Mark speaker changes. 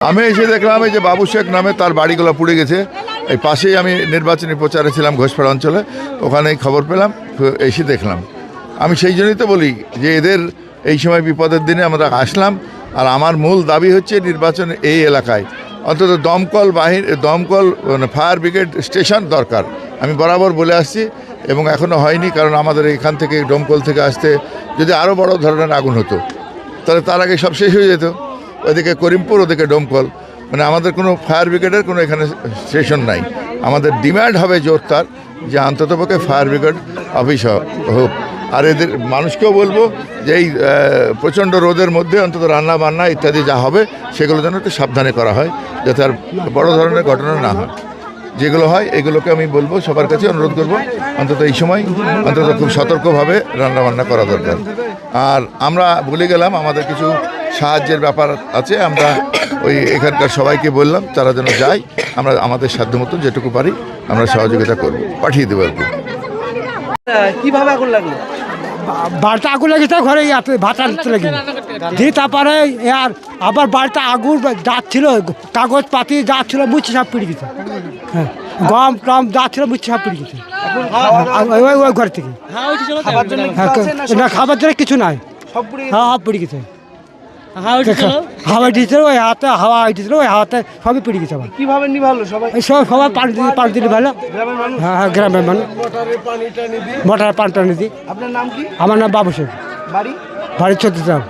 Speaker 1: আমি এসে দেখলাম এই যে বাবু শেখ নামে তার বাড়িগুলো পুড়ে গেছে। এই পাশেই আমি নির্বাচনী প্রচারে ছিলাম ঘোষপাড়া অঞ্চলে, ওখানেই খবর পেলাম, এসে দেখলাম। আমি সেই জন্যই তো বলি যে এদের এই সময় বিপদের দিনে আমরা আসলাম। আর আমার মূল দাবি হচ্ছে নির্বাচন এই এলাকায় অন্তত দমকল মানে ফায়ার ব্রিগেড স্টেশন দরকার। আমি বরাবর বলে আসছি এবং এখনও হয়নি, কারণ আমাদের এখান থেকে দমকল থেকে আসতে যদি আরও বড় ধরনের আগুন হতো তাহলে তার আগে সব শেষ হয়ে যেত। ওদিকে করিমপুর, ওদিকে দমকল, মানে আমাদের কোনো ফায়ার ব্রিগেডের কোনো এখানে স্টেশন নাই। আমাদের ডিমান্ড হবে জোরদার যে অন্ততপক্ষে ফায়ার ব্রিগেড অফিস হোক। আর এদের মানুষকেও বলবো যে এই প্রচণ্ড রোদের মধ্যে অন্তত রান্না বান্না ইত্যাদি যা হবে সেগুলো যেন একটু সাবধানে করা হয়, যাতে আর বড় ধরনের ঘটনা না হয়। যেগুলো হয় এগুলোকে আমি বলবো, সবার কাছে অনুরোধ করব অন্তত এই সময় অন্তত খুব সতর্কভাবে রান্নাবান্না করা দরকার। আর আমরা বলে গেলাম আমাদের কিছু সাহায্যের ব্যাপার আছে, আমরা ওই এখানকার সবাইকে বললাম তারা যেন যায়, আমরা আমাদের সাধ্য মতো যেটুকু পারি আমরা সহযোগিতা করব, পাঠিয়ে দেবো আর কি।
Speaker 2: কিভাবে আগুন লাগলো?
Speaker 3: বাড়িতে আগুন লেগেছে, ঘরে ভাত রাখতে লেগে দিয়ে তারপরে আর আবার বাড়িতে আগুন যাচ্ছিল, কাগজপাতি যাচ্ছিল, মুছে সব পিড়ে গেছে। হ্যাঁ, গম টম যাচ্ছিল, মুছে সব পিড়ে গেছে ওই ঘর থেকে। না, খাবার জন্য কিছু নাই, হ্যাঁ পিড়ে গেছে। হাওয়া দিয়েছিল, ওই হাতে হাওয়া দিয়েছিল, ওই হাতে সবই পিড়ে গেছে।
Speaker 2: কিভাবে নিভালো সবাই?
Speaker 3: সবাই পানি দিলে ভালো। হ্যাঁ, গ্রামের মানুষ মোটরের পানি টানি দিই।
Speaker 2: আপনার নাম কি?
Speaker 3: আমার নাম বাবু শেখ,
Speaker 2: বাড়ি?
Speaker 3: বাড়ি 34 গ্রাম।